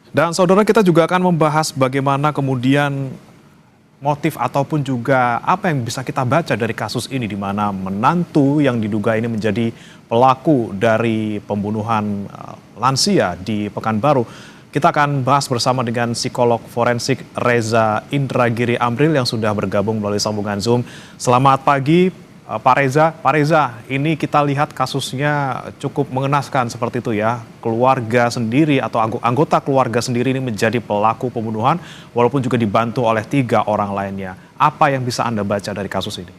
Dan saudara, kita juga akan membahas bagaimana kemudian motif ataupun juga apa yang bisa kita baca dari kasus ini, di mana menantu yang diduga ini menjadi pelaku dari pembunuhan lansia di Pekanbaru. Kita akan bahas bersama dengan psikolog forensik Reza Indragiri Amril yang sudah bergabung melalui sambungan Zoom. Selamat pagi Pak Reza. Pak Reza, ini kita lihat kasusnya cukup mengenaskan seperti itu ya. Keluarga sendiri atau anggota keluarga sendiri ini menjadi pelaku pembunuhan walaupun juga dibantu oleh 3 orang lainnya. Apa yang bisa Anda baca dari kasus ini?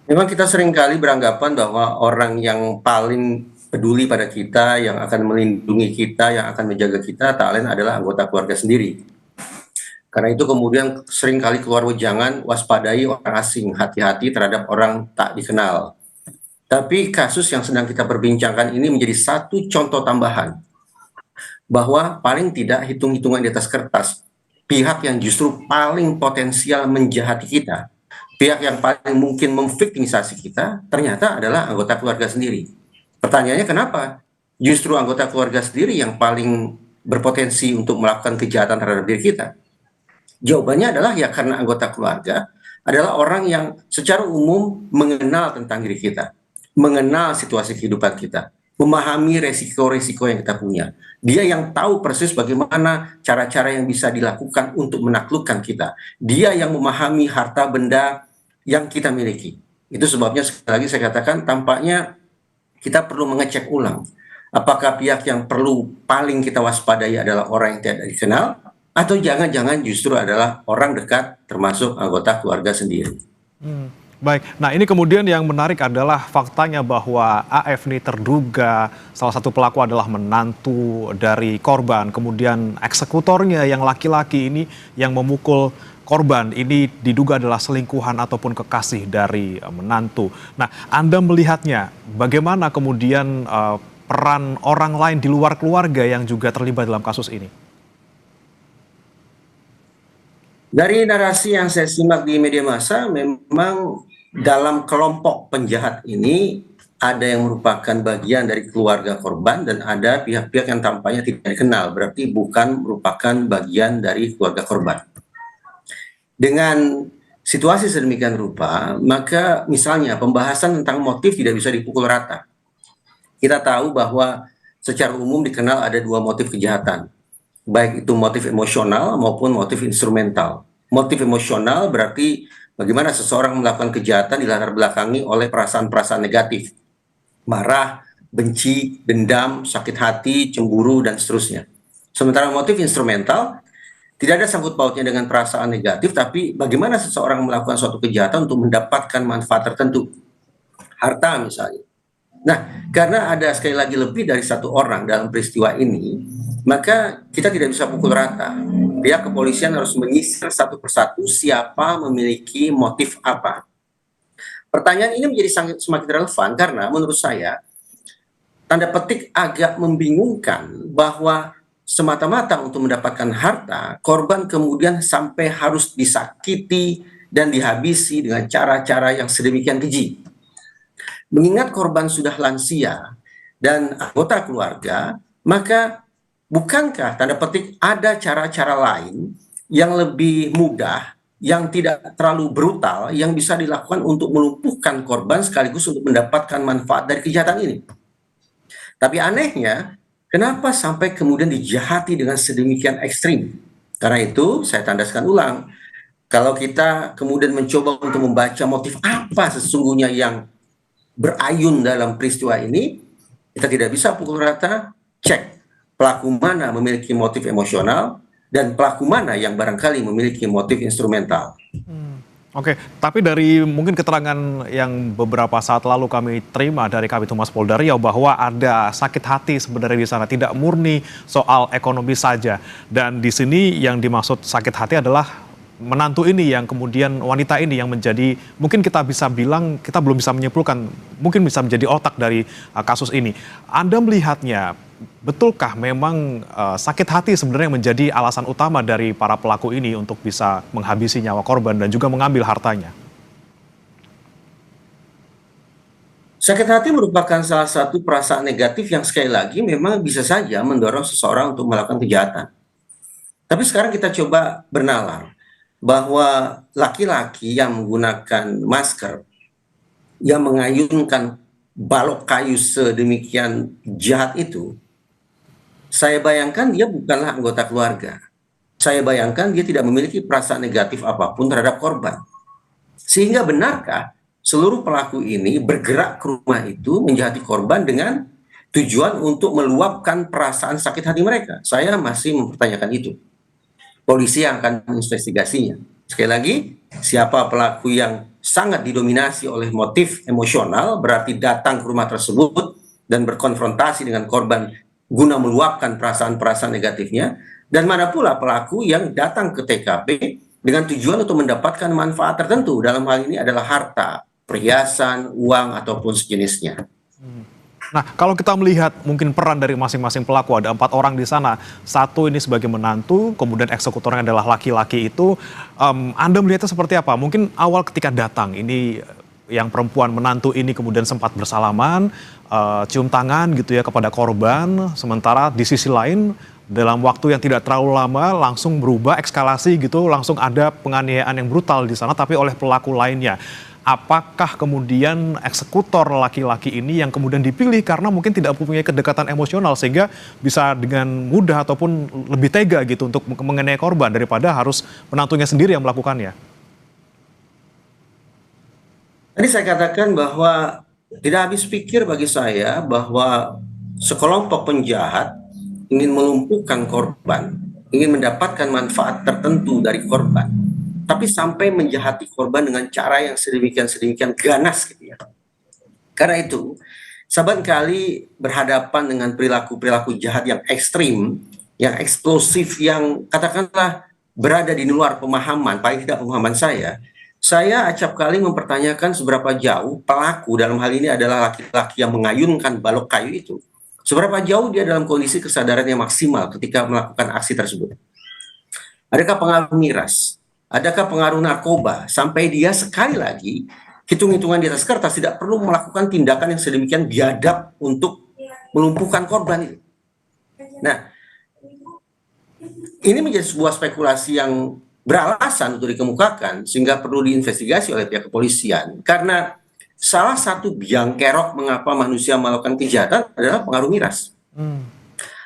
Memang kita seringkali beranggapan bahwa orang yang paling peduli pada kita, yang akan melindungi kita, yang akan menjaga kita, tak lain adalah anggota keluarga sendiri. Karena itu kemudian seringkali keluar wejangan, waspadai orang asing, hati-hati terhadap orang tak dikenal. Tapi kasus yang sedang kita perbincangkan ini menjadi satu contoh tambahan, bahwa paling tidak hitung-hitungan di atas kertas, pihak yang justru paling potensial menjahati kita, pihak yang paling mungkin memviktimisasi kita, ternyata adalah anggota keluarga sendiri. Pertanyaannya kenapa? Justru anggota keluarga sendiri yang paling berpotensi untuk melakukan kejahatan terhadap diri kita. Jawabannya adalah ya karena anggota keluarga adalah orang yang secara umum mengenal tentang diri kita, mengenal situasi kehidupan kita, memahami resiko-resiko yang kita punya. Dia yang tahu persis bagaimana cara-cara yang bisa dilakukan untuk menaklukkan kita. Dia yang memahami harta benda yang kita miliki. Itu sebabnya sekali lagi saya katakan tampaknya kita perlu mengecek ulang. Apakah pihak yang perlu paling kita waspadai adalah orang yang tidak dikenal, atau jangan-jangan justru adalah orang dekat termasuk anggota keluarga sendiri. Baik, nah ini kemudian yang menarik adalah faktanya bahwa AF ini terduga salah satu pelaku adalah menantu dari korban, kemudian eksekutornya yang laki-laki ini yang memukul korban ini diduga adalah selingkuhan ataupun kekasih dari menantu. Nah, Anda melihatnya bagaimana kemudian peran orang lain di luar keluarga yang juga terlibat dalam kasus ini? Dari narasi yang saya simak di media massa, memang dalam kelompok penjahat ini ada yang merupakan bagian dari keluarga korban dan ada pihak-pihak yang tampaknya tidak dikenal, berarti bukan merupakan bagian dari keluarga korban. Dengan situasi sedemikian rupa, maka misalnya pembahasan tentang motif tidak bisa dipukul rata. Kita tahu bahwa secara umum dikenal ada 2 motif kejahatan, baik itu motif emosional maupun motif instrumental. Motif emosional berarti bagaimana seseorang melakukan kejahatan dilatar belakangi oleh perasaan-perasaan negatif, marah, benci, dendam, sakit hati, cemburu, dan seterusnya. Sementara motif instrumental tidak ada sangkut pautnya dengan perasaan negatif, tapi bagaimana seseorang melakukan suatu kejahatan untuk mendapatkan manfaat tertentu, harta misalnya. Nah, karena ada sekali lagi lebih dari 1 orang dalam peristiwa ini, maka kita tidak bisa pukul rata. Pihak kepolisian harus menyisir satu persatu siapa memiliki motif apa. Pertanyaan ini menjadi semakin relevan karena menurut saya, tanda petik agak membingungkan bahwa semata-mata untuk mendapatkan harta, korban kemudian sampai harus disakiti dan dihabisi dengan cara-cara yang sedemikian keji. Mengingat korban sudah lansia dan anggota keluarga, maka bukankah tanda petik ada cara-cara lain yang lebih mudah, yang tidak terlalu brutal, yang bisa dilakukan untuk melumpuhkan korban sekaligus untuk mendapatkan manfaat dari kejahatan ini? Tapi anehnya, kenapa sampai kemudian dijahati dengan sedemikian ekstrim? Karena itu saya tandaskan ulang, kalau kita kemudian mencoba untuk membaca motif apa sesungguhnya yang berayun dalam peristiwa ini, kita tidak bisa pukul rata, cek pelaku mana memiliki motif emosional dan pelaku mana yang barangkali memiliki motif instrumental. Oke, tapi dari mungkin keterangan yang beberapa saat lalu kami terima dari Kabid Humas Polda Riau bahwa ada sakit hati sebenarnya di sana, tidak murni soal ekonomi saja. Dan di sini yang dimaksud sakit hati adalah menantu ini yang kemudian wanita ini yang menjadi, mungkin kita bisa bilang, kita belum bisa menyimpulkan, mungkin bisa menjadi otak dari kasus ini. Anda melihatnya, betulkah memang sakit hati sebenarnya menjadi alasan utama dari para pelaku ini untuk bisa menghabisi nyawa korban dan juga mengambil hartanya? Sakit hati merupakan salah satu perasaan negatif yang sekali lagi memang bisa saja mendorong seseorang untuk melakukan kejahatan. Tapi sekarang kita coba bernalar bahwa laki-laki yang menggunakan masker, yang mengayunkan balok kayu sedemikian jahat itu, saya bayangkan dia bukanlah anggota keluarga. Saya bayangkan dia tidak memiliki perasaan negatif apapun terhadap korban. Sehingga benarkah seluruh pelaku ini bergerak ke rumah itu menjahati korban dengan tujuan untuk meluapkan perasaan sakit hati mereka? Saya masih mempertanyakan itu. Polisi yang akan menginvestigasinya. Sekali lagi, siapa pelaku yang sangat didominasi oleh motif emosional berarti datang ke rumah tersebut dan berkonfrontasi dengan korban guna meluapkan perasaan-perasaan negatifnya, dan mana pula pelaku yang datang ke TKP dengan tujuan untuk mendapatkan manfaat tertentu, dalam hal ini adalah harta, perhiasan, uang, ataupun sejenisnya. Nah, kalau kita melihat mungkin peran dari masing-masing pelaku, ada 4 orang di sana. Satu ini sebagai menantu, kemudian eksekutornya adalah laki-laki itu. Anda melihatnya seperti apa? Mungkin awal ketika datang, ini yang perempuan menantu ini kemudian sempat bersalaman, cium tangan gitu ya kepada korban. Sementara di sisi lain, dalam waktu yang tidak terlalu lama langsung berubah eskalasi gitu, langsung ada penganiayaan yang brutal di sana tapi oleh pelaku lainnya. Apakah kemudian eksekutor laki-laki ini yang kemudian dipilih karena mungkin tidak mempunyai kedekatan emosional sehingga bisa dengan mudah ataupun lebih tega gitu untuk mengenai korban daripada harus menantunya sendiri yang melakukannya? Tadi saya katakan bahwa tidak habis pikir bagi saya bahwa sekelompok penjahat ingin melumpuhkan korban, ingin mendapatkan manfaat tertentu dari korban, tapi sampai menjahati korban dengan cara yang sedemikian ganas gitu ya. Karena itu, saban kali berhadapan dengan perilaku-perilaku jahat yang ekstrim, yang eksplosif, yang katakanlah berada di luar pemahaman, paling tidak pemahaman saya acap kali mempertanyakan seberapa jauh pelaku, dalam hal ini adalah laki-laki yang mengayunkan balok kayu itu, seberapa jauh dia dalam kondisi kesadaran yang maksimal ketika melakukan aksi tersebut. Adakah pengaruh miras? Adakah pengaruh narkoba? Sampai dia sekali lagi, hitung-hitungan di atas kertas, tidak perlu melakukan tindakan yang sedemikian biadab untuk melumpuhkan korban itu. Nah, ini menjadi sebuah spekulasi yang beralasan untuk dikemukakan, sehingga perlu diinvestigasi oleh pihak kepolisian. Karena salah satu biang kerok mengapa manusia melakukan kejahatan adalah pengaruh miras.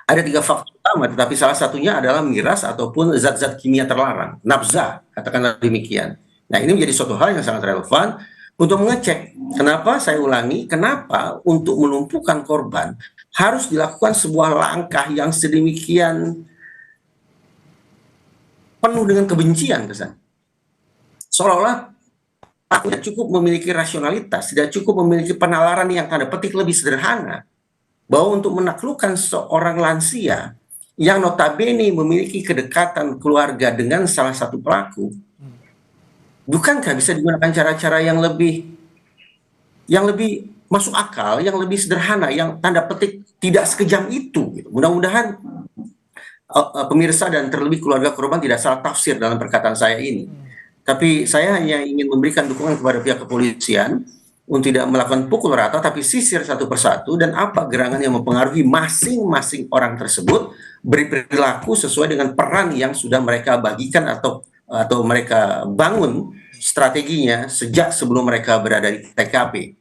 Ada 3 faktor utama, tetapi salah satunya adalah miras ataupun zat-zat kimia terlarang, nafza, katakanlah demikian. Nah, ini menjadi suatu hal yang sangat relevan untuk mengecek. Kenapa, saya ulangi, kenapa untuk melumpuhkan korban harus dilakukan sebuah langkah yang sedemikian penuh dengan kebencian kesan. Seolah-olah tidak cukup memiliki rasionalitas, tidak cukup memiliki penalaran yang tanda petik lebih sederhana, bahwa untuk menaklukkan seorang lansia yang notabene memiliki kedekatan keluarga dengan salah satu pelaku, bukankah bisa digunakan cara-cara yang lebih masuk akal, yang lebih sederhana, yang tanda petik tidak sekejam itu gitu. Mudah-mudahan pemirsa dan terlebih keluarga korban tidak salah tafsir dalam perkataan saya ini. Tapi saya hanya ingin memberikan dukungan kepada pihak kepolisian untuk tidak melakukan pukul rata, tapi sisir satu persatu, dan apa gerangan yang mempengaruhi masing-masing orang tersebut berperilaku sesuai dengan peran yang sudah mereka bagikan atau mereka bangun strateginya sejak sebelum mereka berada di TKP.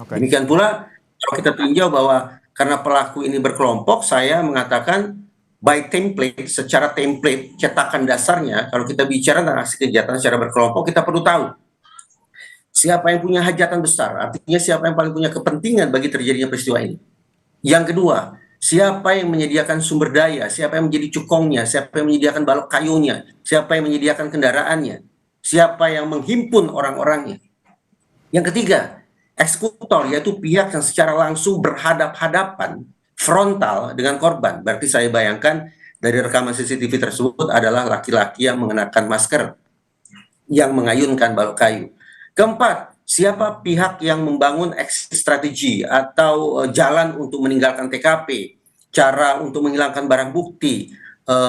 Demikian pula kalau kita tinjau bahwa karena pelaku ini berkelompok, saya mengatakan by template, secara template cetakan dasarnya, kalau kita bicara tentang aksi kejahatan secara berkelompok, kita perlu tahu siapa yang punya hajatan besar, artinya siapa yang paling punya kepentingan bagi terjadinya peristiwa ini. Yang kedua, siapa yang menyediakan sumber daya, siapa yang menjadi cukongnya, siapa yang menyediakan balok kayunya, siapa yang menyediakan kendaraannya, siapa yang menghimpun orang-orangnya. Yang ketiga, eksekutor, yaitu pihak yang secara langsung berhadap-hadapan frontal dengan korban. Berarti saya bayangkan dari rekaman CCTV tersebut adalah laki-laki yang mengenakan masker, yang mengayunkan balok kayu. Keempat, siapa pihak yang membangun exit strategi atau jalan untuk meninggalkan TKP, cara untuk menghilangkan barang bukti,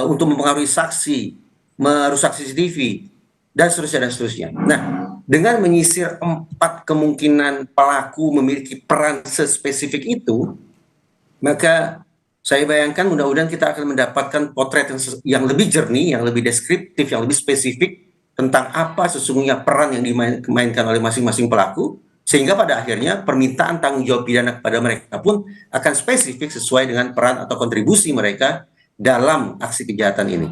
untuk mempengaruhi saksi, merusak CCTV, dan seterusnya. Nah, dengan menyisir 4 kemungkinan pelaku memiliki peran sespesifik itu, maka saya bayangkan mudah-mudahan kita akan mendapatkan potret yang lebih jernih, yang lebih deskriptif, yang lebih spesifik tentang apa sesungguhnya peran yang dimainkan oleh masing-masing pelaku, sehingga pada akhirnya permintaan tanggung jawab pidana kepada mereka pun akan spesifik sesuai dengan peran atau kontribusi mereka dalam aksi kejahatan ini.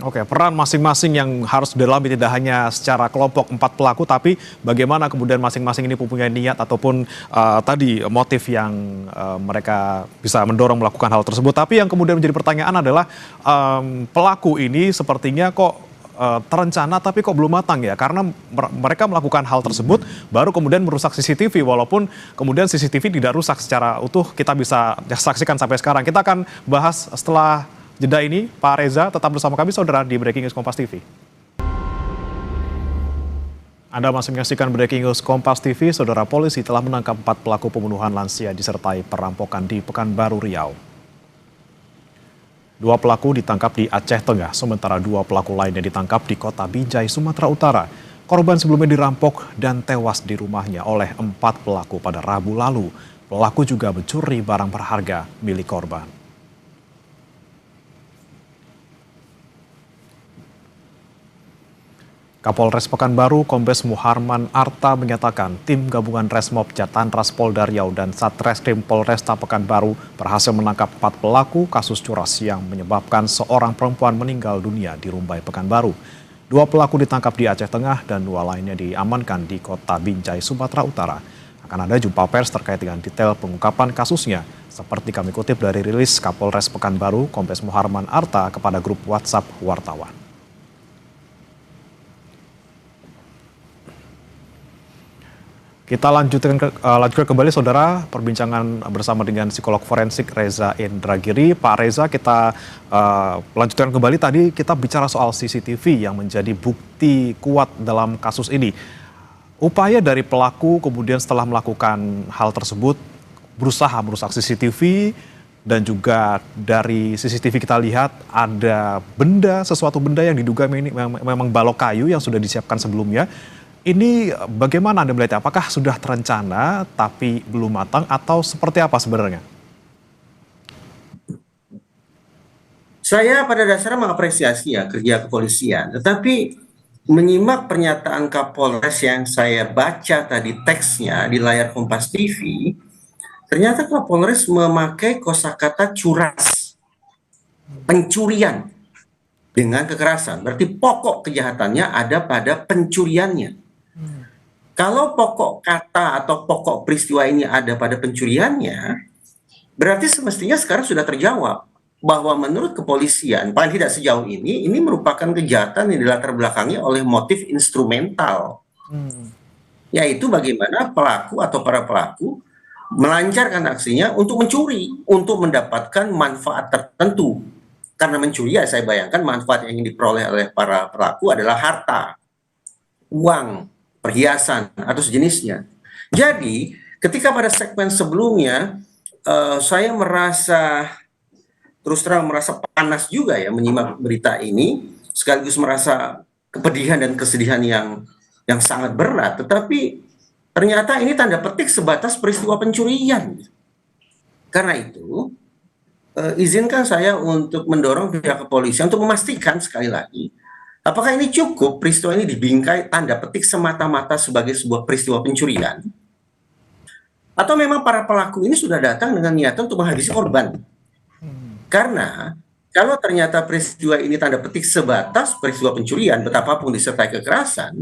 Oke, peran masing-masing yang harus didalami tidak hanya secara kelompok 4 pelaku, tapi bagaimana kemudian masing-masing ini mempunyai niat ataupun tadi motif yang mereka bisa mendorong melakukan hal tersebut. Tapi yang kemudian menjadi pertanyaan adalah pelaku ini sepertinya kok terencana tapi kok belum matang ya, karena mereka melakukan hal tersebut baru kemudian merusak CCTV, walaupun kemudian CCTV tidak rusak secara utuh, kita bisa saksikan sampai sekarang. Kita akan bahas setelah jeda ini. Pak Reza, tetap bersama kami saudara di Breaking News Kompas TV. Anda masih menyaksikan Breaking News Kompas TV. Saudara, polisi telah menangkap 4 pelaku pembunuhan lansia disertai perampokan di Pekanbaru Riau. 2 pelaku ditangkap di Aceh Tengah, sementara 2 pelaku lainnya ditangkap di Kota Binjai, Sumatera Utara. Korban sebelumnya dirampok dan tewas di rumahnya oleh 4 pelaku pada Rabu lalu. Pelaku juga mencuri barang berharga milik korban. Kapolres Pekanbaru, Kombes Muharman Arta menyatakan tim gabungan Resmob Jatanras Polda Riau dan Satreskrim Polresta Pekanbaru berhasil menangkap 4 pelaku kasus curas yang menyebabkan seorang perempuan meninggal dunia di Rumbai, Pekanbaru. 2 pelaku ditangkap di Aceh Tengah dan 2 lainnya diamankan di Kota Binjai, Sumatera Utara. Akan ada jumpa pers terkait dengan detail pengungkapan kasusnya, seperti kami kutip dari rilis Kapolres Pekanbaru, Kombes Muharman Arta kepada grup WhatsApp wartawan. Kita lanjutkan kembali saudara perbincangan bersama dengan psikolog forensik Reza Indragiri. Pak Reza, kita lanjutkan kembali, tadi kita bicara soal CCTV yang menjadi bukti kuat dalam kasus ini. Upaya dari pelaku kemudian setelah melakukan hal tersebut berusaha merusak CCTV, dan juga dari CCTV kita lihat ada sesuatu benda yang diduga memang balok kayu yang sudah disiapkan sebelumnya. Ini bagaimana Anda melihatnya? Apakah sudah terencana tapi belum matang atau seperti apa sebenarnya? Saya pada dasarnya mengapresiasi ya kerja kepolisian, tetapi menyimak pernyataan Kapolres yang saya baca tadi teksnya di layar Kompas TV, ternyata Kapolres memakai kosakata curas, pencurian dengan kekerasan. Berarti pokok kejahatannya ada pada pencuriannya. Kalau pokok kata atau pokok peristiwa ini ada pada pencuriannya, berarti semestinya sekarang sudah terjawab bahwa menurut kepolisian, paling tidak sejauh ini merupakan kejahatan yang dilatar belakangi oleh motif instrumental. Yaitu bagaimana pelaku atau para pelaku melancarkan aksinya untuk mencuri, untuk mendapatkan manfaat tertentu. Karena mencuri, ya saya bayangkan manfaat yang ingin diperoleh oleh para pelaku adalah harta, uang, perhiasan atau sejenisnya. Jadi ketika pada segmen sebelumnya saya terus terang merasa panas juga ya menyimak berita ini, sekaligus merasa kepedihan dan kesedihan yang sangat berat, tetapi ternyata ini tanda petik sebatas peristiwa pencurian. Karena itu izinkan saya untuk mendorong pihak kepolisian untuk memastikan sekali lagi, apakah ini cukup peristiwa ini dibingkai tanda petik semata-mata sebagai sebuah peristiwa pencurian? Atau memang para pelaku ini sudah datang dengan niatan untuk menghabisi korban? Karena kalau ternyata peristiwa ini tanda petik sebatas peristiwa pencurian, betapapun disertai kekerasan,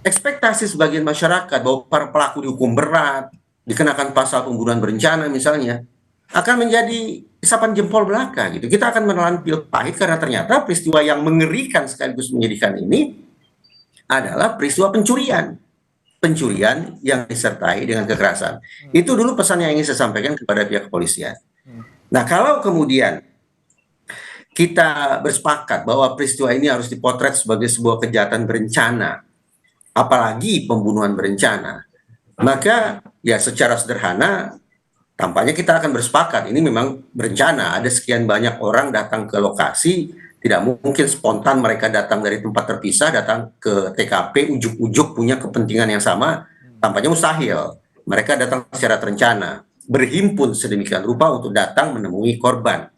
ekspektasi sebagian masyarakat bahwa para pelaku dihukum berat, dikenakan pasal pembunuhan berencana misalnya, akan menjadi isapan jempol belaka gitu. Kita akan menelan pil pahit karena ternyata peristiwa yang mengerikan sekaligus menyedihkan ini adalah peristiwa pencurian yang disertai dengan kekerasan. Itu dulu pesan yang ingin saya sampaikan kepada pihak kepolisian. Nah, kalau kemudian kita bersepakat bahwa peristiwa ini harus dipotret sebagai sebuah kejahatan berencana, apalagi pembunuhan berencana, maka ya secara sederhana tampaknya kita akan bersepakat ini memang berencana. Ada sekian banyak orang datang ke lokasi Tidak mungkin spontan mereka datang dari tempat terpisah, datang ke TKP, ujuk-ujuk punya kepentingan yang sama, tampaknya mustahil. Mereka datang secara terencana, berhimpun sedemikian rupa untuk datang menemui korban.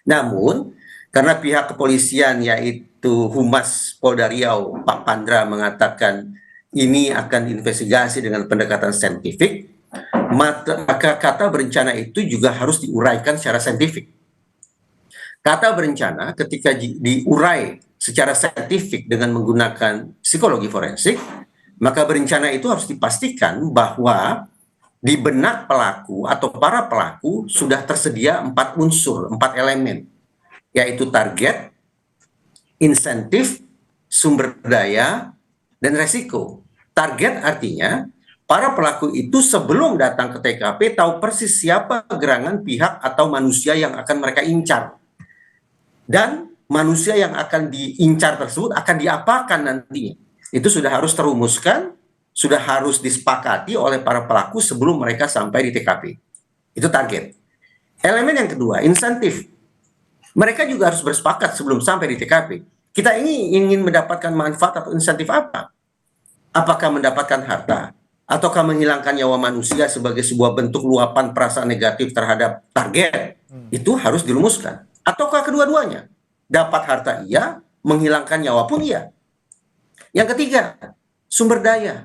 Namun, karena pihak kepolisian yaitu Humas Polda Riau, Pak Pandra mengatakan ini akan diinvestigasi dengan pendekatan saintifik, maka kata berencana itu juga harus diuraikan secara saintifik. Kata berencana ketika diurai secara saintifik dengan menggunakan psikologi forensik, maka berencana itu harus dipastikan bahwa di benak pelaku atau para pelaku sudah tersedia 4 unsur, 4 elemen, yaitu target, insentif, sumber daya, dan resiko. Target artinya para pelaku itu sebelum datang ke TKP tahu persis siapa gerangan pihak atau manusia yang akan mereka incar. Dan manusia yang akan diincar tersebut akan diapakan nantinya. Itu sudah harus terumuskan, sudah harus disepakati oleh para pelaku sebelum mereka sampai di TKP. Itu target. Elemen yang kedua, insentif. Mereka juga harus bersepakat sebelum sampai di TKP. Kita ini ingin mendapatkan manfaat atau insentif apa? Apakah mendapatkan harta? Ataukah menghilangkan nyawa manusia sebagai sebuah bentuk luapan perasaan negatif terhadap target? Itu harus dirumuskan. Ataukah kedua-duanya? Dapat harta iya, menghilangkan nyawa pun iya. Yang ketiga, sumber daya.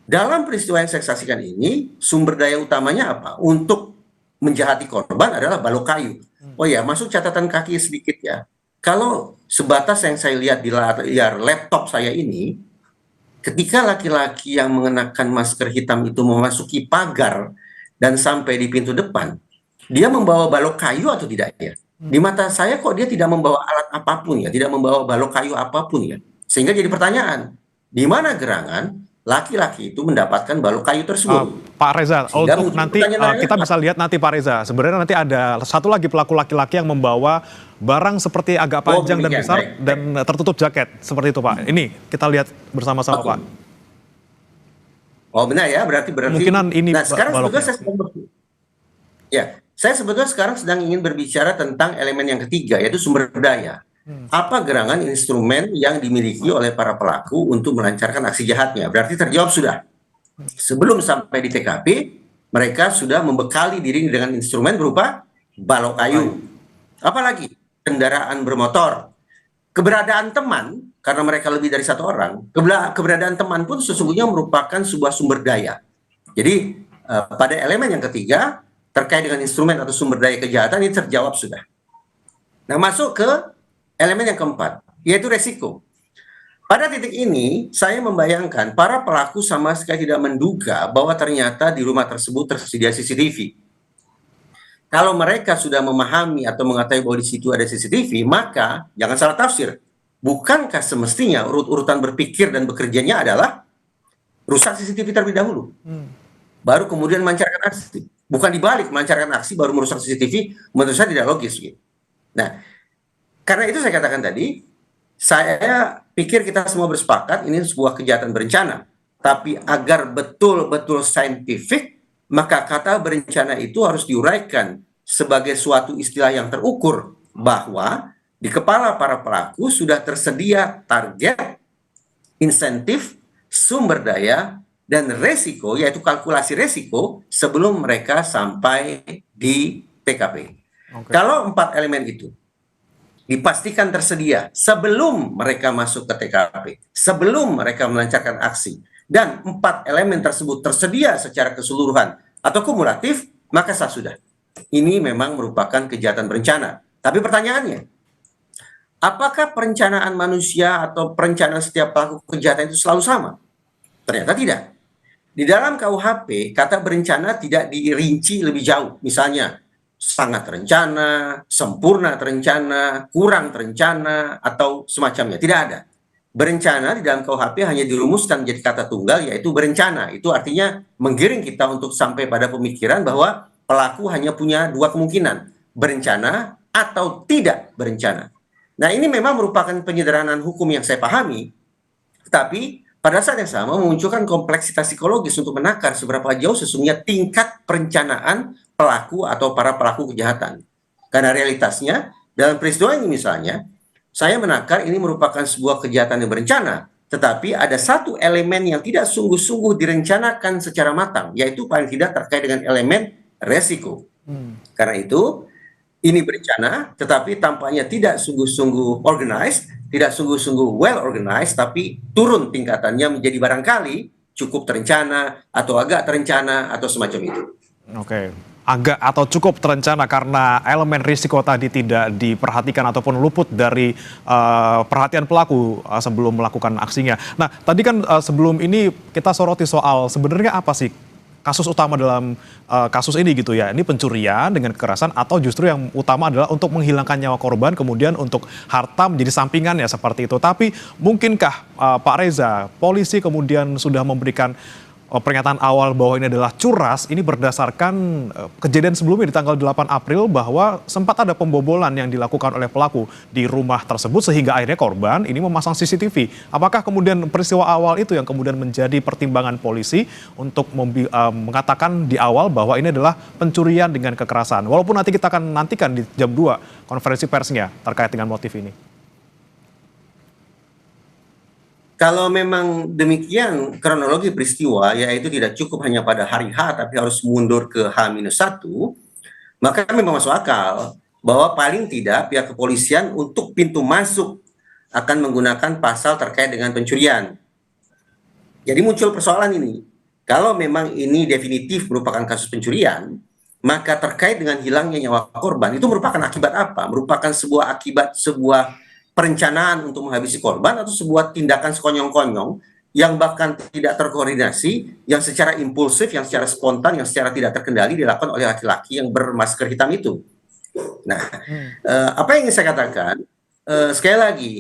Dalam peristiwa yang saya saksikan ini, sumber daya utamanya apa? Untuk menjahati korban adalah balok kayu. Oh ya, masuk catatan kaki sedikit ya. Kalau sebatas yang saya lihat di layar laptop saya ini, ketika laki-laki yang mengenakan masker hitam itu memasuki pagar dan sampai di pintu depan, dia membawa balok kayu atau tidak ya? Di mata saya kok dia tidak membawa alat apapun ya, tidak membawa balok kayu apapun ya. Sehingga jadi pertanyaan, di mana gerangan laki-laki itu mendapatkan balok kayu tersebut? Pak Reza, Sehingga untuk nanti kita bisa lihat nanti Pak Reza, sebenarnya nanti ada satu lagi pelaku laki-laki yang membawa barang seperti agak panjang dan besar dan tertutup jaket, seperti itu Pak. Ini kita lihat bersama-sama Pak. Oh benar ya, berarti kemungkinan ini nah sekarang saya sebetulnya sekarang sedang ingin berbicara tentang elemen yang ketiga, yaitu sumber daya. Apa gerangan instrumen yang dimiliki oleh para pelaku untuk melancarkan aksi jahatnya? Berarti terjawab sudah. Sebelum sampai di TKP, mereka sudah membekali diri dengan instrumen berupa balok kayu. Apalagi kendaraan bermotor. Keberadaan teman, karena mereka lebih dari satu orang, keberadaan teman pun sesungguhnya merupakan sebuah sumber daya. Jadi pada elemen yang ketiga, terkait dengan instrumen atau sumber daya kejahatan ini terjawab sudah. Nah, masuk ke elemen yang keempat, yaitu resiko. Pada titik ini, saya membayangkan para pelaku sama sekali tidak menduga bahwa ternyata di rumah tersebut tersedia CCTV. Kalau mereka sudah memahami atau mengetahui bahwa di situ ada CCTV, maka jangan salah tafsir. Bukankah semestinya urut-urutan berpikir dan bekerjanya adalah rusak CCTV terlebih dahulu, baru kemudian melancarkan aksi? Bukan dibalik, melancarkan aksi baru merusak CCTV, menurut saya tidak logis. Gitu. Nah, karena itu saya katakan tadi, saya pikir kita semua bersepakat ini sebuah kejahatan berencana. Tapi agar betul-betul saintifik, maka kata berencana itu harus diuraikan sebagai suatu istilah yang terukur, bahwa di kepala para pelaku sudah tersedia target, insentif, sumber daya, dan resiko, yaitu kalkulasi resiko sebelum mereka sampai di TKP. Kalau 4 elemen itu dipastikan tersedia sebelum mereka masuk ke TKP, sebelum mereka melancarkan aksi, dan 4 elemen tersebut tersedia secara keseluruhan atau kumulatif, maka sah sudah. Ini memang merupakan kejahatan berencana. Tapi pertanyaannya, apakah perencanaan manusia atau perencanaan setiap pelaku kejahatan itu selalu sama? Ternyata tidak. Di dalam KUHP, kata berencana tidak dirinci lebih jauh. Misalnya, sangat terencana, sempurna terencana, kurang terencana, atau semacamnya. Tidak ada. Berencana di dalam KUHP hanya dirumuskan menjadi kata tunggal, yaitu berencana. Itu artinya menggiring kita untuk sampai pada pemikiran bahwa pelaku hanya punya 2 kemungkinan. Berencana atau tidak berencana. Nah, ini memang merupakan penyederhanaan hukum yang saya pahami, tapi pada saat yang sama memunculkan kompleksitas psikologis untuk menakar seberapa jauh sesungguhnya tingkat perencanaan pelaku atau para pelaku kejahatan. Karena realitasnya Dalam peristiwa ini misalnya, saya menakar ini merupakan sebuah kejahatan yang berencana, tetapi ada satu elemen yang tidak sungguh-sungguh direncanakan secara matang, yaitu paling tidak terkait dengan elemen resiko. Karena itu, ini berencana, tetapi tampaknya tidak sungguh-sungguh organized, tidak sungguh-sungguh well organized, tapi turun tingkatannya menjadi barangkali cukup terencana, atau agak terencana, atau semacam itu. Oke, agak atau cukup terencana karena elemen risiko tadi tidak diperhatikan ataupun luput dari perhatian pelaku sebelum melakukan aksinya. Nah, tadi kan sebelum ini kita soroti soal sebenarnya apa sih kasus utama dalam kasus ini gitu ya. Ini pencurian dengan kekerasan atau justru yang utama adalah untuk menghilangkan nyawa korban kemudian untuk harta menjadi sampingan ya seperti itu. Tapi mungkinkah Pak Reza, polisi kemudian sudah memberikan pernyataan awal bahwa ini adalah curas, ini berdasarkan kejadian sebelumnya di tanggal 8 April bahwa sempat ada pembobolan yang dilakukan oleh pelaku di rumah tersebut sehingga akhirnya korban ini memasang CCTV. Apakah kemudian peristiwa awal itu yang kemudian menjadi pertimbangan polisi untuk mengatakan di awal bahwa ini adalah pencurian dengan kekerasan? Walaupun nanti kita akan nantikan di jam 2 konferensi persnya terkait dengan motif ini. Kalau memang demikian kronologi peristiwa, yaitu tidak cukup hanya pada hari H, tapi harus mundur ke H-1, maka memang masuk akal bahwa paling tidak pihak kepolisian untuk pintu masuk akan menggunakan pasal terkait dengan pencurian. Jadi muncul persoalan ini. Kalau memang ini definitif merupakan kasus pencurian, maka terkait dengan hilangnya nyawa korban itu merupakan akibat apa? Merupakan sebuah akibat sebuah perencanaan untuk menghabisi korban atau sebuah tindakan sekonyong-konyong yang bahkan tidak terkoordinasi, yang secara impulsif, yang secara spontan, yang secara tidak terkendali dilakukan oleh laki-laki yang bermasker hitam itu. Nah, apa yang ingin saya katakan, sekali lagi,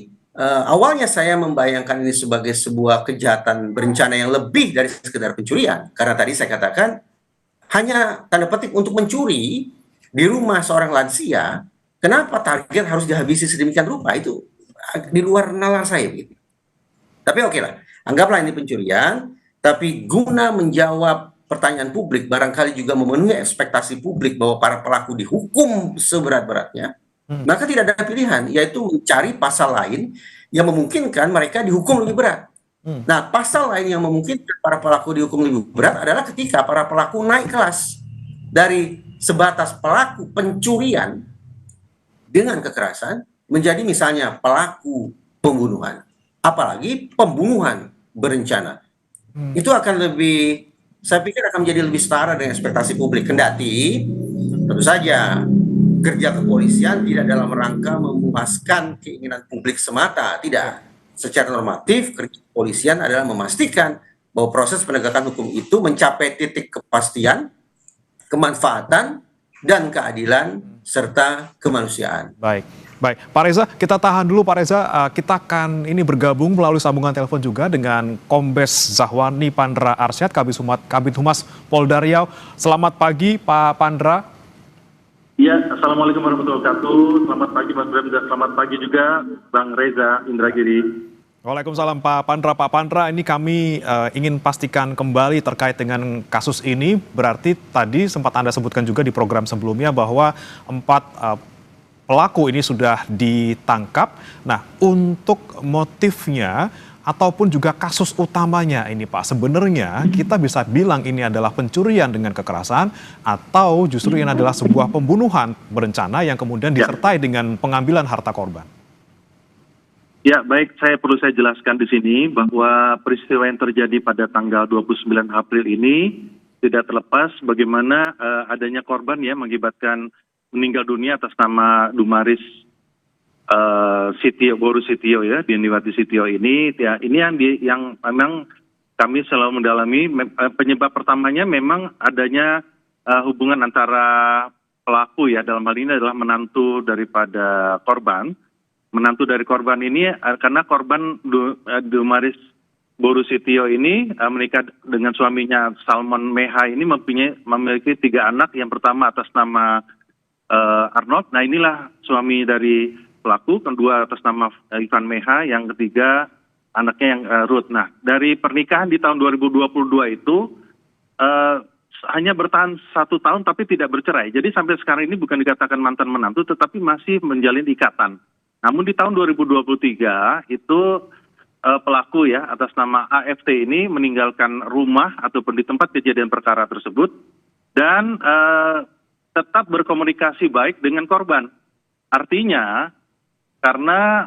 awalnya saya membayangkan ini sebagai sebuah kejahatan berencana yang lebih dari sekedar pencurian, karena tadi saya katakan hanya tanda petik untuk mencuri di rumah seorang lansia. Kenapa target harus dihabisi sedemikian rupa? Itu di luar nalar saya begitu. Tapi oke lah, anggaplah ini pencurian, tapi guna menjawab pertanyaan publik, barangkali juga memenuhi ekspektasi publik bahwa para pelaku dihukum seberat-beratnya, maka tidak ada pilihan, yaitu mencari pasal lain yang memungkinkan mereka dihukum lebih berat. Nah, pasal lain yang memungkinkan para pelaku dihukum lebih berat adalah ketika para pelaku naik kelas dari sebatas pelaku pencurian dengan kekerasan menjadi misalnya pelaku pembunuhan, apalagi pembunuhan berencana. Itu akan lebih, saya pikir akan menjadi lebih setara dengan ekspektasi publik. Kendati tentu saja kerja kepolisian tidak dalam rangka memuaskan keinginan publik semata, tidak. Secara normatif kerja kepolisian adalah memastikan bahwa proses penegakan hukum itu mencapai titik kepastian, kemanfaatan, dan keadilan serta kemanusiaan. Baik, baik. Pak Reza, kita tahan dulu Pak Reza. Kita akan ini bergabung melalui sambungan telepon juga dengan Kombes Zahwani Pandra Arsyad, Kabid Humas Polda Riau. Selamat pagi Pak Pandra. Ya, Assalamualaikum warahmatullahi wabarakatuh. Selamat pagi Mas Bram dan selamat pagi juga Bang Reza Indragiri. Waalaikumsalam Pak Pandra. Pak Pandra, ini kami ingin pastikan kembali terkait dengan kasus ini. Berarti tadi sempat Anda sebutkan juga di program sebelumnya bahwa 4 pelaku ini sudah ditangkap. Nah, untuk motifnya ataupun juga kasus utamanya ini Pak, sebenarnya kita bisa bilang ini adalah pencurian dengan kekerasan atau justru ini adalah sebuah pembunuhan berencana yang kemudian disertai dengan pengambilan harta korban. Ya, baik, perlu saya jelaskan di sini bahwa peristiwa yang terjadi pada tanggal 29 April ini tidak terlepas bagaimana adanya korban ya mengakibatkan meninggal dunia atas nama Dumaris Boru Sitio ya, Dianiwati Sitio ini. Ya, ini yang memang kami selalu mendalami. Penyebab pertamanya memang adanya hubungan antara pelaku ya, dalam hal ini adalah menantu daripada korban. Menantu dari korban ini karena korban Dumaris Boru Sitio ini menikah dengan suaminya Salmon Meha ini memiliki 3 anak. Yang pertama atas nama Arnold. Nah, inilah suami dari pelaku. Kedua atas nama Ivan Meha. Yang ketiga anaknya yang Ruth. Nah, dari pernikahan di tahun 2022 itu hanya bertahan 1 tahun tapi tidak bercerai. Jadi sampai sekarang ini bukan dikatakan mantan menantu, tetapi masih menjalin ikatan. Namun di tahun 2023 itu pelaku ya atas nama AFT ini meninggalkan rumah ataupun di tempat kejadian perkara tersebut dan tetap berkomunikasi baik dengan korban. Artinya karena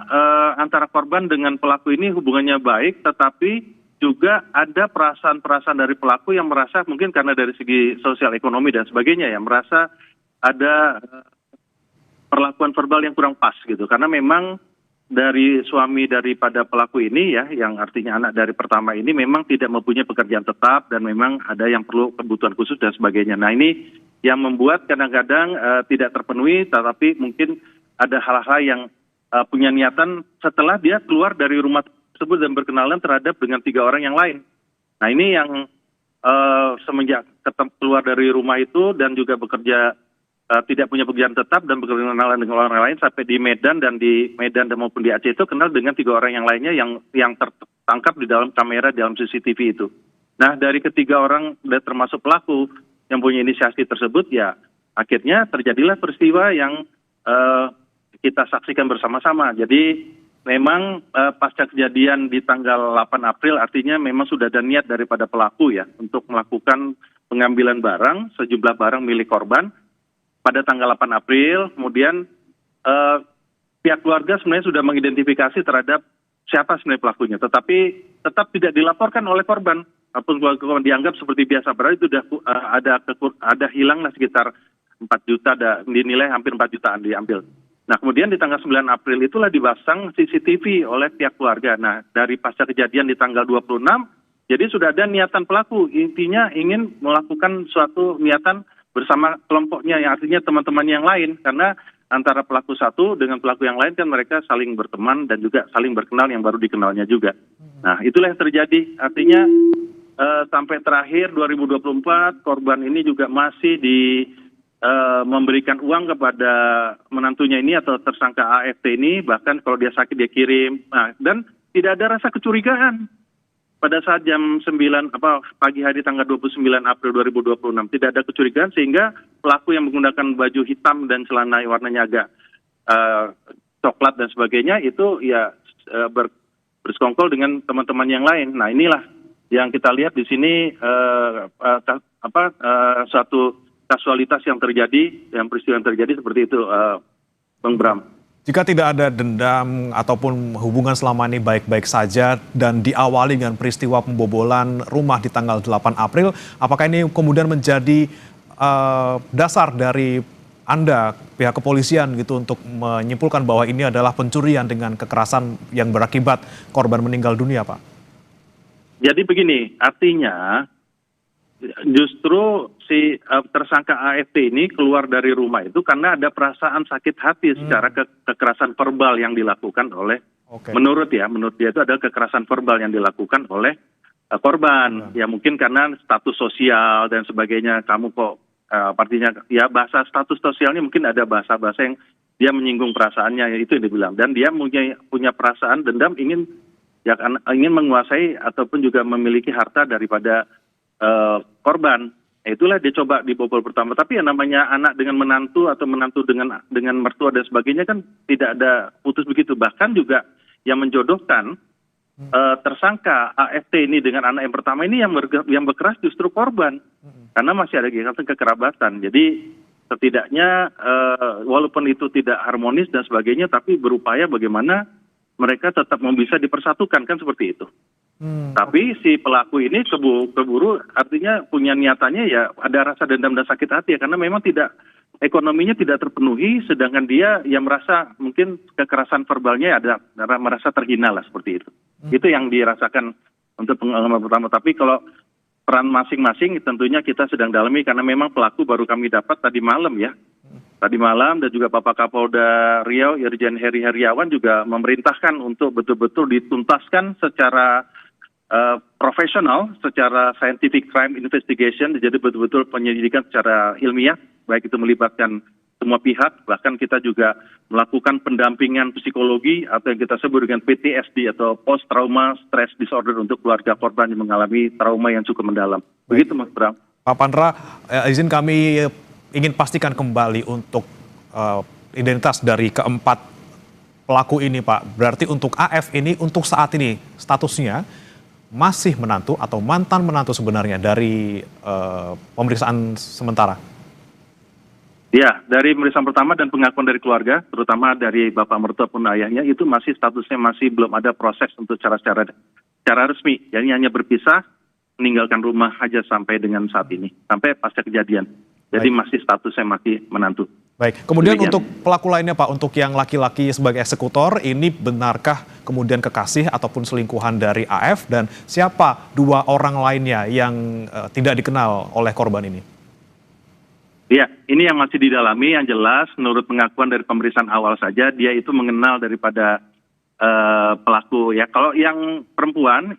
antara korban dengan pelaku ini hubungannya baik, tetapi juga ada perasaan-perasaan dari pelaku yang merasa mungkin karena dari segi sosial ekonomi dan sebagainya ya, merasa ada perlakuan verbal yang kurang pas gitu. Karena memang dari suami daripada pelaku ini ya, yang artinya anak dari pertama ini memang tidak mempunyai pekerjaan tetap dan memang ada yang perlu kebutuhan khusus dan sebagainya. Nah ini yang membuat kadang-kadang tidak terpenuhi, tetapi mungkin ada hal-hal yang punya niatan setelah dia keluar dari rumah tersebut dan berkenalan terhadap dengan 3 orang yang lain. Nah ini yang semenjak keluar dari rumah itu dan juga bekerja tidak punya pekerjaan tetap dan berkenalan dengan orang lain sampai di Medan dan maupun di Aceh itu kenal dengan 3 orang yang lainnya yang tertangkap di dalam kamera dalam CCTV itu. Nah dari ketiga orang termasuk pelaku yang punya inisiasi tersebut ya akhirnya terjadilah peristiwa yang kita saksikan bersama-sama. Jadi memang pasca kejadian di tanggal 8 April artinya memang sudah ada niat daripada pelaku ya untuk melakukan pengambilan barang, sejumlah barang milik korban pada tanggal 8 April. Kemudian pihak keluarga sebenarnya sudah mengidentifikasi terhadap siapa sebenarnya pelakunya, tetapi tetap tidak dilaporkan oleh korban. Walaupun keluarga korban dianggap seperti biasa, padahal itu sudah ada hilanglah sekitar 4 juta, dinilai hampir 4 jutaan diambil. Nah kemudian di tanggal 9 April itulah dipasang CCTV oleh pihak keluarga. Nah dari pasca kejadian di tanggal 26, jadi sudah ada niatan pelaku, intinya ingin melakukan suatu niatan bersama kelompoknya, yang artinya teman-teman yang lain, karena antara pelaku satu dengan pelaku yang lain kan mereka saling berteman dan juga saling berkenal yang baru dikenalnya juga. Nah itulah yang terjadi, artinya sampai terakhir 2024 korban ini juga masih memberikan uang kepada menantunya ini atau tersangka AFT ini, bahkan kalau dia sakit dia kirim. Nah, dan tidak ada rasa kecurigaan pada saat jam 9 pagi hari tanggal 29 April 2026 tidak ada kecurigaan, sehingga pelaku yang menggunakan baju hitam dan celana warnanya agak coklat dan sebagainya itu ya bersekongkol dengan teman-teman yang lain. Nah, inilah yang kita lihat di sini suatu kasualitas yang terjadi, yang peristiwa yang terjadi seperti itu, Bang Bram. Jika tidak ada dendam ataupun hubungan selama ini baik-baik saja dan diawali dengan peristiwa pembobolan rumah di tanggal 8 April, apakah ini kemudian menjadi dasar dari Anda, pihak kepolisian gitu, untuk menyimpulkan bahwa ini adalah pencurian dengan kekerasan yang berakibat korban meninggal dunia, Pak? Jadi begini, artinya justru si tersangka AFT ini keluar dari rumah itu karena ada perasaan sakit hati secara kekerasan verbal yang dilakukan oleh, menurut dia itu adalah kekerasan verbal yang dilakukan oleh korban. Ya mungkin karena status sosial dan sebagainya, kamu kok artinya ya bahasa status sosialnya mungkin ada bahasa-bahasa yang dia menyinggung perasaannya, itu yang dibilang. Dan dia punya perasaan dendam, ingin menguasai ataupun juga memiliki harta daripada korban. Itulah dia coba dibobol pertama. Tapi yang namanya anak dengan menantu atau menantu dengan mertua dan sebagainya kan tidak ada putus begitu. Bahkan juga yang menjodohkan tersangka AFT ini dengan anak yang pertama ini yang berkeras justru korban, karena masih ada ikatan kekerabatan. Jadi setidaknya walaupun itu tidak harmonis dan sebagainya, tapi berupaya bagaimana mereka tetap bisa dipersatukan, kan seperti itu. Tapi si pelaku ini keburu, artinya punya niatannya ya ada rasa dendam dan sakit hati ya, karena memang ekonominya tidak terpenuhi, sedangkan dia yang merasa mungkin kekerasan verbalnya ada merasa terhina lah, seperti itu. Itu yang dirasakan untuk pengalaman pertama. Tapi kalau peran masing-masing tentunya kita sedang dalami, karena memang pelaku baru kami dapat tadi malam ya. Tadi malam, dan juga Bapak Kapolda Riau Irjen Heri Heriawan juga memerintahkan untuk betul-betul dituntaskan secara profesional, secara scientific crime investigation, jadi betul-betul penyelidikan secara ilmiah, baik itu melibatkan semua pihak. Bahkan kita juga melakukan pendampingan psikologi atau yang kita sebut dengan PTSD atau post trauma stress disorder untuk keluarga korban yang mengalami trauma yang cukup mendalam. Begitu Mas Bram. Pak Pandra, izin kami ingin pastikan kembali untuk identitas dari keempat pelaku ini, Pak. Berarti untuk AF ini untuk saat ini statusnya masih menantu atau mantan menantu sebenarnya dari pemeriksaan sementara? Ya, dari pemeriksaan pertama dan pengakuan dari keluarga, terutama dari bapak mertua pun ayahnya, itu masih statusnya masih belum ada proses untuk secara resmi. Jadi hanya berpisah, meninggalkan rumah aja sampai dengan saat ini, sampai pasca kejadian. Jadi masih statusnya masih menantu. Baik, kemudian Demikian. untuk pelaku lainnya Pak, untuk yang laki-laki sebagai eksekutor, ini benarkah kemudian kekasih ataupun selingkuhan dari AF, dan siapa dua orang lainnya yang tidak dikenal oleh korban ini? Ya, ini yang masih didalami. Yang jelas, menurut pengakuan dari pemeriksaan awal saja, dia itu mengenal daripada pelaku. Ya, kalau yang perempuan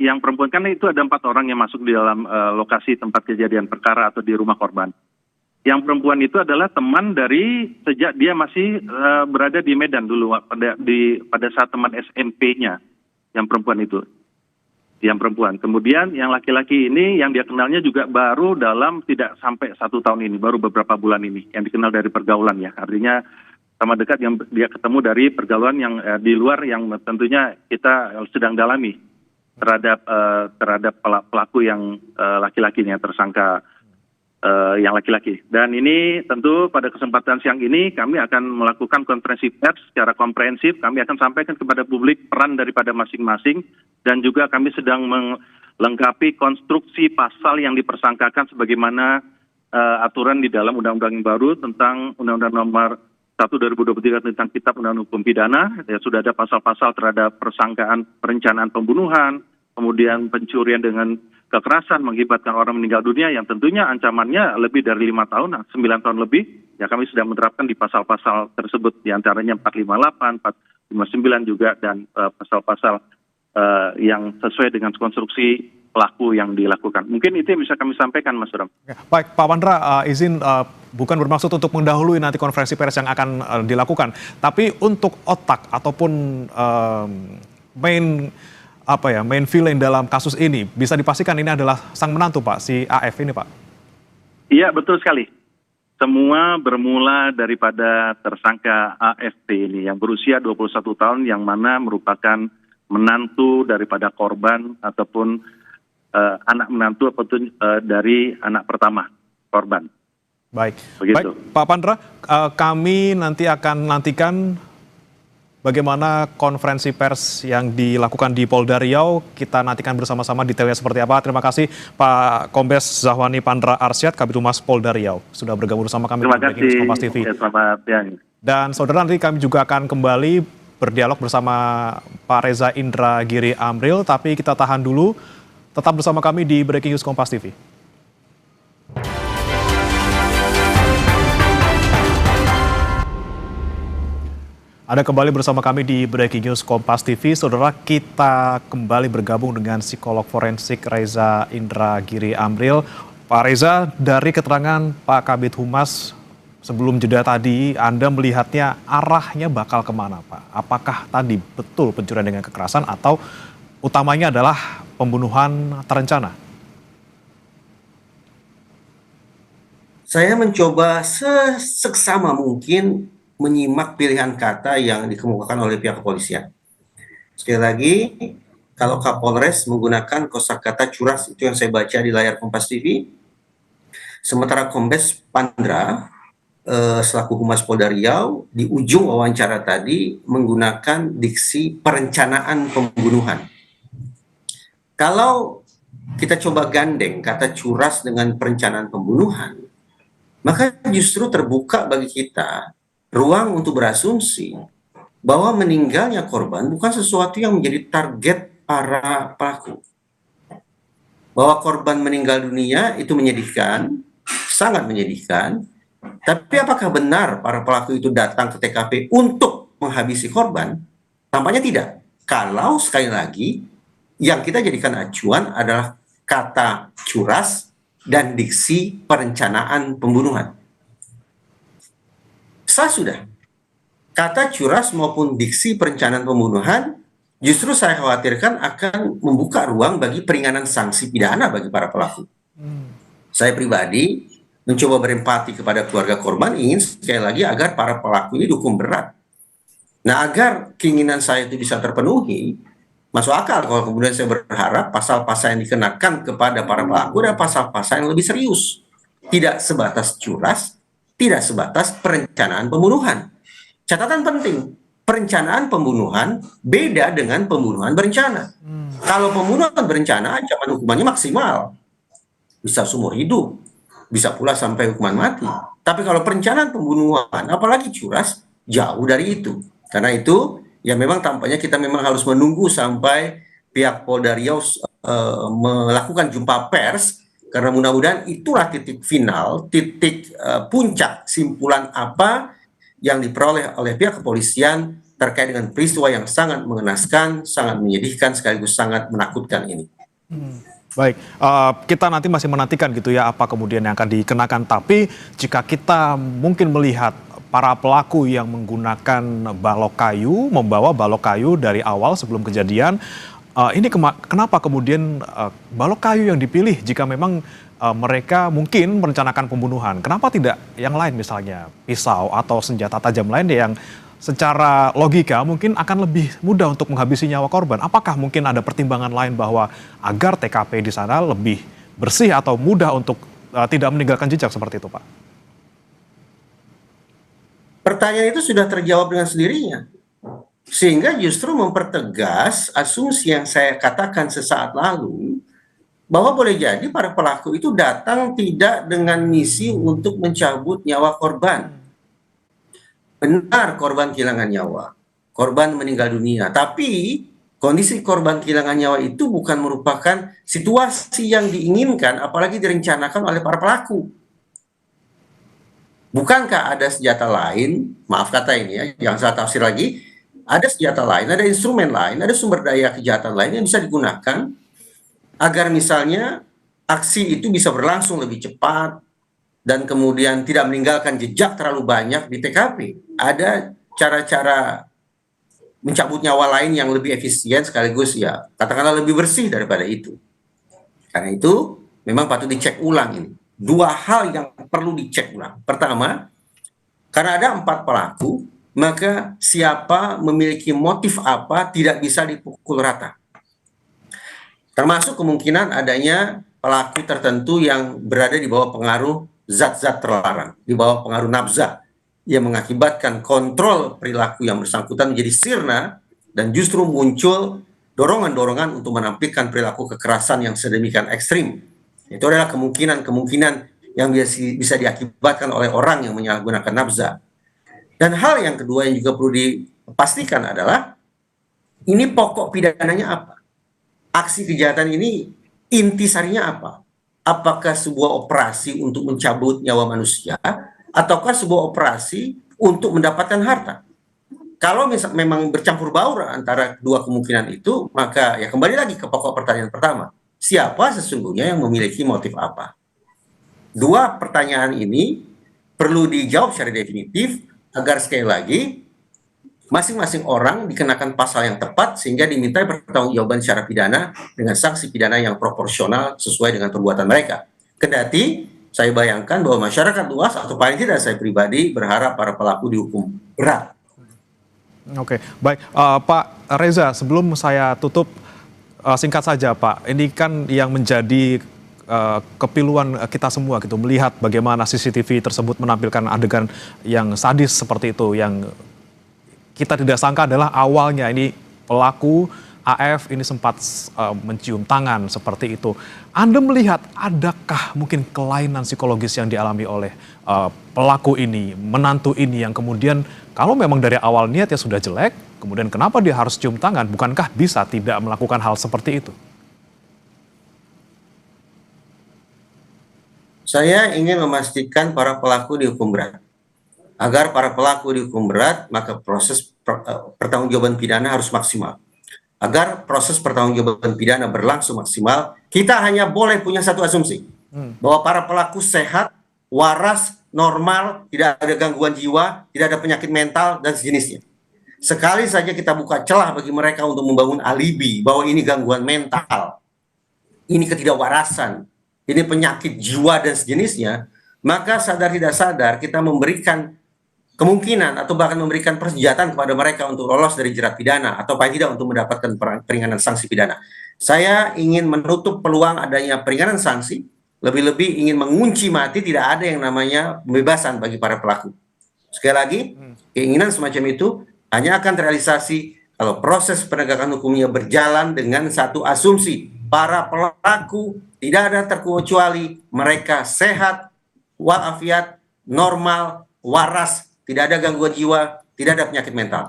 kan itu ada 4 orang yang masuk di dalam lokasi tempat kejadian perkara atau di rumah korban. Yang perempuan itu adalah teman dari sejak dia masih berada di Medan dulu pada saat teman SMP-nya, yang perempuan itu. Yang perempuan. Kemudian yang laki-laki ini yang dia kenalnya juga baru dalam tidak sampai 1 tahun ini, baru beberapa bulan ini, yang dikenal dari pergaulan ya. Artinya sama dekat yang dia ketemu dari pergaulan yang di luar yang tentunya kita sedang dalami terhadap pelaku yang laki-lakinya, tersangka yang laki-laki. Dan ini tentu pada kesempatan siang ini kami akan melakukan konferensi pers secara komprehensif. Kami akan sampaikan kepada publik peran daripada masing-masing, dan juga kami sedang melengkapi konstruksi pasal yang dipersangkakan sebagaimana aturan di dalam undang-undang yang baru tentang Undang-Undang Nomor 1 2023 tentang Kitab Undang-Undang Hukum Pidana. Ya, sudah ada pasal-pasal terhadap persangkaan perencanaan pembunuhan, kemudian pencurian dengan kekerasan mengakibatkan orang meninggal dunia yang tentunya ancamannya lebih dari 5 tahun, 9 tahun lebih. Ya, kami sudah menerapkan di pasal-pasal tersebut, diantaranya 458, 459 juga, dan pasal-pasal yang sesuai dengan konstruksi pelaku yang dilakukan. Mungkin itu yang bisa kami sampaikan, Mas Bram. Baik, Pak Pandra, izin bukan bermaksud untuk mendahului nanti konferensi pers yang akan dilakukan, tapi untuk otak ataupun main villain dalam kasus ini, bisa dipastikan ini adalah sang menantu Pak, si AF ini Pak? Iya, betul sekali. Semua bermula daripada tersangka AFT ini yang berusia 21 tahun, yang mana merupakan menantu daripada korban ataupun anak menantu ataupun dari anak pertama korban. Baik. Begitu. Baik, Pak Pandra, kami nanti akan nantikan bagaimana konferensi pers yang dilakukan di Polda Riau. Kita nantikan bersama-sama detailnya seperti apa. Terima kasih Pak Kombes Zahwani Pandra Arsyad, Kabid Humas Polda Riau, sudah bergabung bersama kami Terima di Breaking News Kompas kasih. TV. Ya, selamat siang. Dan saudara, nanti kami juga akan kembali berdialog bersama Pak Reza Indra Giri Amril, tapi kita tahan dulu. Tetap bersama kami di Breaking News Kompas TV. Ada kembali bersama kami di Breaking News Kompas TV. Saudara, kita kembali bergabung dengan psikolog forensik Reza Indra Giri Amril. Pak Reza, dari keterangan Pak Kabid Humas sebelum jeda tadi, Anda melihatnya arahnya bakal kemana Pak? Apakah tadi betul pencurian dengan kekerasan atau utamanya adalah pembunuhan terencana? Saya mencoba seksama mungkin menyimak pilihan kata yang dikemukakan oleh pihak kepolisian. Sekali lagi, kalau Kapolres menggunakan kosakata curas, itu yang saya baca di layar Kompas TV. Sementara Kombes Pandra selaku Humas Polda Riau di ujung wawancara tadi menggunakan diksi perencanaan pembunuhan. Kalau kita coba gandeng kata curas dengan perencanaan pembunuhan, maka justru terbuka bagi kita ruang untuk berasumsi bahwa meninggalnya korban bukan sesuatu yang menjadi target para pelaku. Bahwa korban meninggal dunia itu menyedihkan, sangat menyedihkan, tapi apakah benar para pelaku itu datang ke TKP untuk menghabisi korban? Tampaknya tidak. Kalau sekali lagi yang kita jadikan acuan adalah kata curas dan diksi perencanaan pembunuhan. Sah sudah. Kata curas maupun diksi perencanaan pembunuhan justru saya khawatirkan akan membuka ruang bagi peringanan sanksi pidana bagi para pelaku. Saya pribadi mencoba berempati kepada keluarga korban, ingin sekali lagi agar para pelaku ini dihukum berat. Nah, agar keinginan saya itu bisa terpenuhi, masuk akal kalau kemudian saya berharap pasal-pasal yang dikenakan kepada para pelaku adalah pasal-pasal yang lebih serius. Tidak sebatas curas, tidak sebatas perencanaan pembunuhan. Catatan penting, perencanaan pembunuhan beda dengan pembunuhan berencana. Kalau pembunuhan berencana, ancaman hukumannya maksimal. Bisa seumur hidup, bisa pula sampai hukuman mati. Tapi kalau perencanaan pembunuhan, apalagi curas, jauh dari itu. Karena itu, ya memang tampaknya kita memang harus menunggu sampai pihak Polda Riau melakukan jumpa pers, karena mudah-mudahan itulah titik final, titik puncak simpulan apa yang diperoleh oleh pihak kepolisian terkait dengan peristiwa yang sangat mengenaskan, sangat menyedihkan, sekaligus sangat menakutkan ini. Baik, kita nanti masih menantikan gitu ya apa kemudian yang akan dikenakan. Tapi jika kita mungkin melihat para pelaku yang menggunakan balok kayu, membawa balok kayu dari awal sebelum kejadian, ini kenapa kemudian balok kayu yang dipilih jika memang mereka mungkin merencanakan pembunuhan? Kenapa tidak yang lain misalnya pisau atau senjata tajam lain yang secara logika mungkin akan lebih mudah untuk menghabisi nyawa korban? Apakah mungkin ada pertimbangan lain bahwa agar TKP di sana lebih bersih atau mudah untuk tidak meninggalkan jejak seperti itu, Pak? Pertanyaan itu sudah terjawab dengan sendirinya. Sehingga justru mempertegas asumsi yang saya katakan sesaat lalu, bahwa boleh jadi para pelaku itu datang tidak dengan misi untuk mencabut nyawa korban. Benar korban kehilangan nyawa, korban meninggal dunia, tapi kondisi korban kehilangan nyawa itu bukan merupakan situasi yang diinginkan, apalagi direncanakan oleh para pelaku. Bukankah ada senjata lain, maaf kata ini ya, yang saya tafsir lagi, ada senjata lain, ada instrumen lain, ada sumber daya kejahatan lain yang bisa digunakan agar misalnya aksi itu bisa berlangsung lebih cepat, dan kemudian tidak meninggalkan jejak terlalu banyak di TKP. Ada cara-cara mencabut nyawa lain yang lebih efisien sekaligus ya katakanlah lebih bersih daripada itu. Karena itu memang patut dicek ulang ini. Dua hal yang perlu dicek ulang. Pertama, karena ada 4 pelaku, maka siapa memiliki motif apa tidak bisa dipukul rata. Termasuk kemungkinan adanya pelaku tertentu yang berada di bawah pengaruh zat-zat terlarang, di bawah pengaruh nafza, yang mengakibatkan kontrol perilaku yang bersangkutan menjadi sirna dan justru muncul dorongan-dorongan untuk menampilkan perilaku kekerasan yang sedemikian ekstrim. Itu adalah kemungkinan-kemungkinan yang bisa diakibatkan oleh orang yang menyalahgunakan nafza. Dan hal yang kedua yang juga perlu dipastikan adalah ini pokok pidananya apa? Aksi kejahatan ini intisarinya apa? Apakah sebuah operasi untuk mencabut nyawa manusia ataukah sebuah operasi untuk mendapatkan harta? Kalau memang bercampur baur antara dua kemungkinan itu, maka ya kembali lagi ke pokok pertanyaan pertama. Siapa sesungguhnya yang memiliki motif apa? Dua pertanyaan ini perlu dijawab secara definitif agar sekali lagi masing-masing orang dikenakan pasal yang tepat sehingga dimintai pertanggungjawaban secara pidana dengan sanksi pidana yang proporsional sesuai dengan perbuatan mereka. Kendati saya bayangkan bahwa masyarakat luas atau paling tidak saya pribadi berharap para pelaku dihukum berat. Oke, baik. Pak Reza, sebelum saya tutup, singkat saja Pak, ini kan yang menjadi kepiluan kita semua gitu, melihat bagaimana CCTV tersebut menampilkan adegan yang sadis seperti itu, yang kita tidak sangka adalah awalnya ini pelaku AF ini sempat mencium tangan seperti itu. Anda melihat adakah mungkin kelainan psikologis yang dialami oleh pelaku ini, menantu ini yang kemudian kalau memang dari awal niatnya sudah jelek, kemudian kenapa dia harus cium tangan? Bukankah bisa tidak melakukan hal seperti itu? Saya ingin memastikan para pelaku dihukum berat. Agar para pelaku dihukum berat, maka proses pertanggungjawaban pidana harus maksimal. Agar proses pertanggungjawaban pidana berlangsung maksimal, kita hanya boleh punya satu asumsi, bahwa para pelaku sehat, waras, normal, tidak ada gangguan jiwa, tidak ada penyakit mental, dan sejenisnya. Sekali saja kita buka celah bagi mereka untuk membangun alibi bahwa ini gangguan mental, ini ketidakwarasan, ini penyakit jiwa dan sejenisnya, maka sadar tidak sadar kita memberikan kemungkinan atau bahkan memberikan persenjataan kepada mereka untuk lolos dari jerat pidana atau paling tidak untuk mendapatkan peringanan sanksi pidana. Saya ingin menutup peluang adanya peringanan sanksi, lebih-lebih ingin mengunci mati tidak ada yang namanya pembebasan bagi para pelaku. Sekali lagi, keinginan semacam itu hanya akan terrealisasi kalau proses penegakan hukumnya berjalan dengan satu asumsi, para pelaku tidak ada terkecuali mereka sehat, walafiat, normal, waras, tidak ada gangguan jiwa, tidak ada penyakit mental.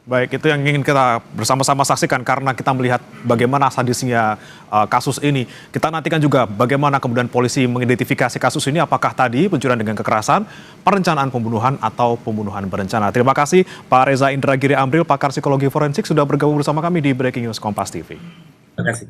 Baik, itu yang ingin kita bersama-sama saksikan karena kita melihat bagaimana sadisnya kasus ini. Kita nantikan juga bagaimana kemudian polisi mengidentifikasi kasus ini, apakah tadi pencurian dengan kekerasan, perencanaan pembunuhan, atau pembunuhan berencana. Terima kasih Pak Reza Indragiri Amril, pakar psikologi forensik, sudah bergabung bersama kami di Breaking News Kompas TV. Terima kasih.